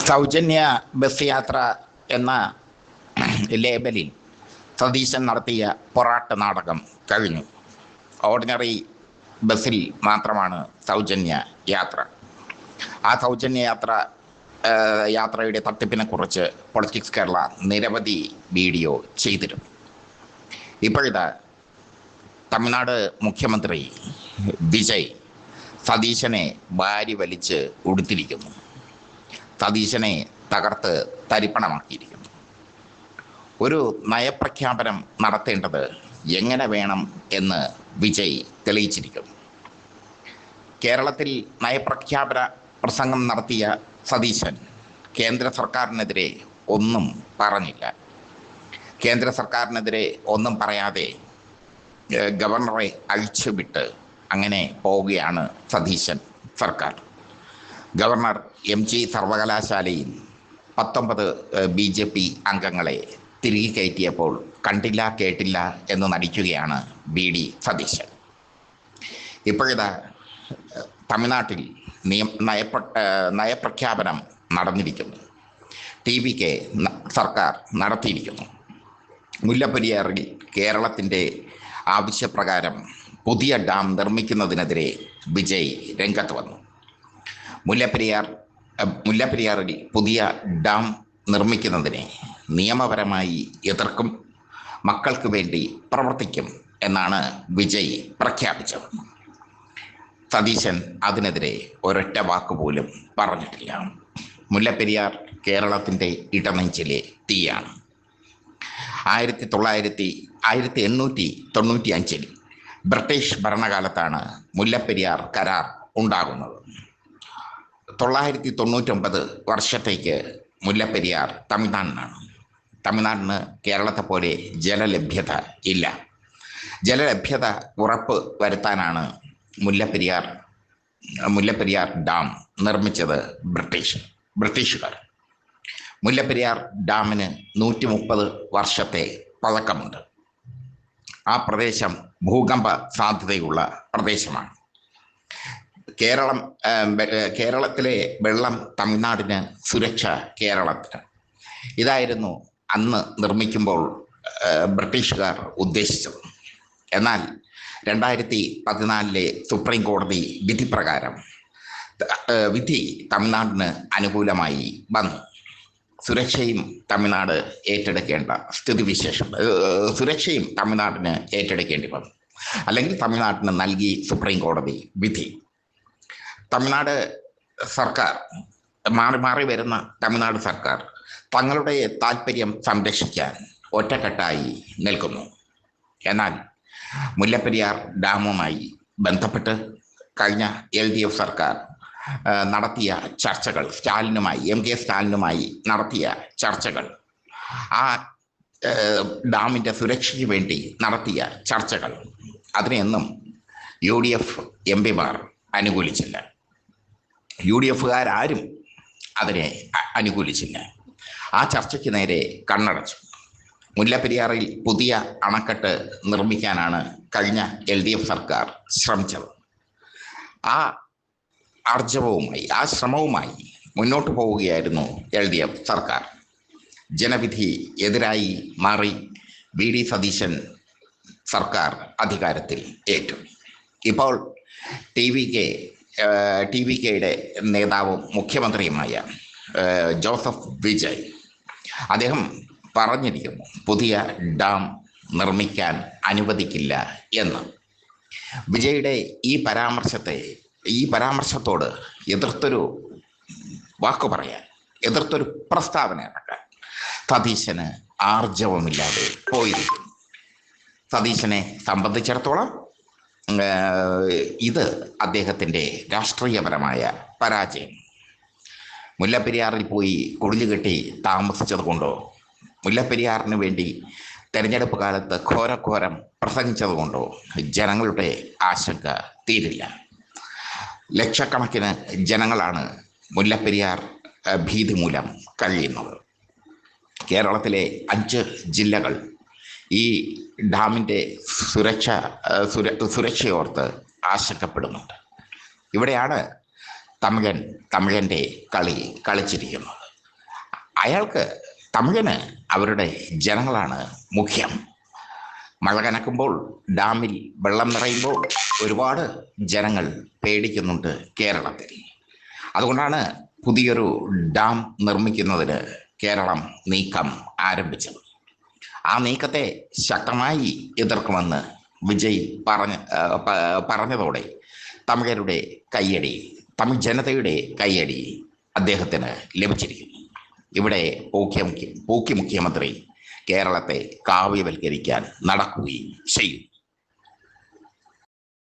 സൗജന്യ ബസ് യാത്ര എന്ന ലേബലിൽ സതീശൻ നടത്തിയ പൊറാട്ട് നാടകം കഴിഞ്ഞു. ഓർഡിനറി ബസ്സിൽ മാത്രമാണ് സൗജന്യ യാത്ര. ആ സൗജന്യ യാത്രയുടെ തട്ടിപ്പിനെ കുറിച്ച് പൊളിറ്റിക്സ് കേരള നിരവധി വീഡിയോ ചെയ്തിരുന്നു. ഇപ്പോഴിതാ തമിഴ്നാട് മുഖ്യമന്ത്രി വിജയ് സതീശനെ വാരി വലിച്ച് ഉടുത്തിരിക്കുന്നു. സതീശനെ തകർത്ത് തരിപ്പണമാക്കിയിരിക്കുന്നു. ഒരു നയപ്രഖ്യാപനം നടത്തേണ്ടത് എങ്ങനെ വേണം എന്ന് വിജയ് തെളിയിച്ചിരിക്കുന്നു. കേരളത്തിൽ നയപ്രഖ്യാപന പ്രസംഗം നടത്തിയ സതീശൻ കേന്ദ്ര സർക്കാരിനെതിരെ ഒന്നും പറഞ്ഞില്ല. കേന്ദ്ര സർക്കാരിനെതിരെ ഒന്നും പറയാതെ ഗവർണറെ അഴിച്ചുവിട്ട് അങ്ങനെ പോവുകയാണ് സതീശൻ സർക്കാർ. ഗവർണർ MG സർവകലാശാലയിൽ 19 BJP അംഗങ്ങളെ തിരികെ കയറ്റിയപ്പോൾ കണ്ടില്ല കേട്ടില്ല എന്ന് നടിക്കുകയാണ് BD സതീശൻ. ഇപ്പോഴിതാ തമിഴ്നാട്ടിൽ നയപ്രഖ്യാപനം നടന്നിരിക്കുന്നു. TVK സർക്കാർ നടത്തിയിരിക്കുന്നു. മുല്ലപ്പെരിയാറിൽ കേരളത്തിൻ്റെ ആവശ്യപ്രകാരം പുതിയ ഡാം നിർമ്മിക്കുന്നതിനെതിരെ വിജയ് രംഗത്ത് വന്നു. മുല്ലപ്പെരിയാറിൽ പുതിയ ഡാം നിർമ്മിക്കുന്നതിനെ നിയമപരമായി എതിർക്കും, മക്കൾക്ക് വേണ്ടി പ്രവർത്തിക്കും എന്നാണ് വിജയ് പ്രഖ്യാപിച്ചത്. സതീശൻ അതിനെതിരെ ഒരൊറ്റ വാക്കുപോലും പറഞ്ഞിട്ടില്ല. മുല്ലപ്പെരിയാർ കേരളത്തിൻ്റെ ഇടനെഞ്ചിലെ തീയാണ്. 1895 ബ്രിട്ടീഷ് ഭരണകാലത്താണ് മുല്ലപ്പെരിയാർ കരാർ ഉണ്ടാകുന്നത്. 999 വർഷത്തേക്ക് മുല്ലപ്പെരിയാർ തമിഴ്നാടിനാണ്. തമിഴ്നാടിന് കേരളത്തെ പോലെ ജലലഭ്യത ഇല്ല. ജലലഭ്യത ഉറപ്പ് വരുത്താനാണ് മുല്ലപ്പെരിയാർ ഡാം നിർമ്മിച്ചത് ബ്രിട്ടീഷുകാർ. മുല്ലപ്പെരിയാർ ഡാമിന് 130 വർഷത്തെ പഴക്കമുണ്ട്. ആ പ്രദേശം ഭൂകമ്പ സാധ്യതയുള്ള പ്രദേശമാണ്. കേരളത്തിലെ വെള്ളം തമിഴ്നാടിന്, സുരക്ഷ കേരളത്തിന്. ഇതായിരുന്നു അന്ന് നിർമ്മിക്കുമ്പോൾ ബ്രിട്ടീഷുകാർ ഉദ്ദേശിച്ചത്. എന്നാൽ 2014 സുപ്രീം കോടതി വിധി പ്രകാരം വിധി തമിഴ്നാടിന് അനുകൂലമായി വന്നു. സുരക്ഷയും തമിഴ്നാട് ഏറ്റെടുക്കേണ്ട സുരക്ഷയും തമിഴ്നാടിന് ഏറ്റെടുക്കേണ്ടി വന്നു. അല്ലെങ്കിൽ തമിഴ്നാടിന് നൽകി സുപ്രീം കോടതി വിധി. തമിഴ്നാട് സർക്കാർ, മാറി വരുന്ന തമിഴ്നാട് സർക്കാർ തങ്ങളുടെ താല്പര്യം സംരക്ഷിക്കാൻ ഒറ്റക്കെട്ടായി നിൽക്കുന്നു. എന്നാൽ മുല്ലപ്പെരിയാർ ഡാമുമായി ബന്ധപ്പെട്ട് കഴിഞ്ഞ LDF സർക്കാർ നടത്തിയ ചർച്ചകൾ, MK സ്റ്റാലിനുമായി നടത്തിയ ചർച്ചകൾ, ആ ഡാമിൻ്റെ സുരക്ഷയ്ക്ക് വേണ്ടി നടത്തിയ ചർച്ചകൾ, അതിനെയൊന്നും UDF MPമാർ അനുകൂലിച്ചില്ല. UDFകാരും അതിനെ അനുകൂലിച്ചില്ല. ആ ചർച്ചയ്ക്ക് നേരെ കണ്ണടച്ചു. മുല്ലപ്പെരിയാറിൽ പുതിയ അണക്കെട്ട് നിർമ്മിക്കാനാണ് കഴിഞ്ഞ LDF സർക്കാർ ശ്രമിച്ചത്. ആ ശ്രമവുമായി മുന്നോട്ട് പോവുകയായിരുന്നു LDF സർക്കാർ. ജനവിധി എതിരായി മാറി BD സതീശൻ സർക്കാർ അധികാരത്തിൽ ഏറ്റു. ഇപ്പോൾ TVKയുടെ നേതാവും മുഖ്യമന്ത്രിയുമായ ജോസഫ് വിജയ് അദ്ദേഹം പറഞ്ഞിരിക്കുന്നു, പുതിയ ഡാം നിർമ്മിക്കാൻ അനുവദിക്കില്ല എന്ന്. വിജയുടെ ഈ പരാമർശത്തോട് എതിർത്തൊരു വാക്കു പറയാൻ, എതിർത്തൊരു പ്രസ്താവന ഇറക്കാൻ സതീശന് ആർജവമില്ലാതെ പോയിരിക്കുന്നു. സതീശനെ സംബന്ധിച്ചിടത്തോളം ഇത് അദ്ദേഹത്തിൻ്റെ രാഷ്ട്രീയപരമായ പരാജയം. മുല്ലപ്പെരിയാറിൽ പോയി കുടിലുകെട്ടി താമസിച്ചത് കൊണ്ടോ, മുല്ലപ്പെരിയാറിന് വേണ്ടി തെരഞ്ഞെടുപ്പ് കാലത്ത് ഘോരഘോരം പ്രസംഗിച്ചതുകൊണ്ടോ ജനങ്ങളുടെ ആശങ്ക തീരില്ല. ലക്ഷക്കണക്കിന് ജനങ്ങളാണ് മുല്ലപ്പെരിയാർ ഭീതി മൂലം കഴിയുന്നത്. കേരളത്തിലെ 5 ജില്ലകൾ ഈ ഡാമിൻ്റെ സുരക്ഷയോർത്ത് ആശങ്കപ്പെടുന്നുണ്ട്. ഇവിടെയാണ് തമിഴൻ്റെ കളി കളിച്ചിരിക്കുന്നത്. അയാൾക്ക് തമിഴന് അവരുടെ ജനങ്ങളാണ് മുഖ്യം. മഴ കനക്കുമ്പോൾ, ഡാമിൽ വെള്ളം നിറയുമ്പോൾ ഒരുപാട് ജനങ്ങൾ പേടിക്കുന്നുണ്ട് കേരളത്തിൽ. അതുകൊണ്ടാണ് പുതിയൊരു ഡാം നിർമ്മിക്കുന്നതിന് കേരളം നീക്കം ആരംഭിച്ചത്. ആ നീക്കത്തെ ശക്തമായി എതിർക്കുമെന്ന് വിജയ് പറഞ്ഞതോടെ തമിഴരുടെ കയ്യടി, തമിഴ് ജനതയുടെ കയ്യടി അദ്ദേഹത്തിന് ലഭിച്ചിരിക്കുന്നു. ഇവിടെ പോക്കി മുഖ്യമന്ത്രി കേരളത്തെ കാവ്യവൽക്കരിക്കാൻ നടക്കുകയും ചെയ്യും.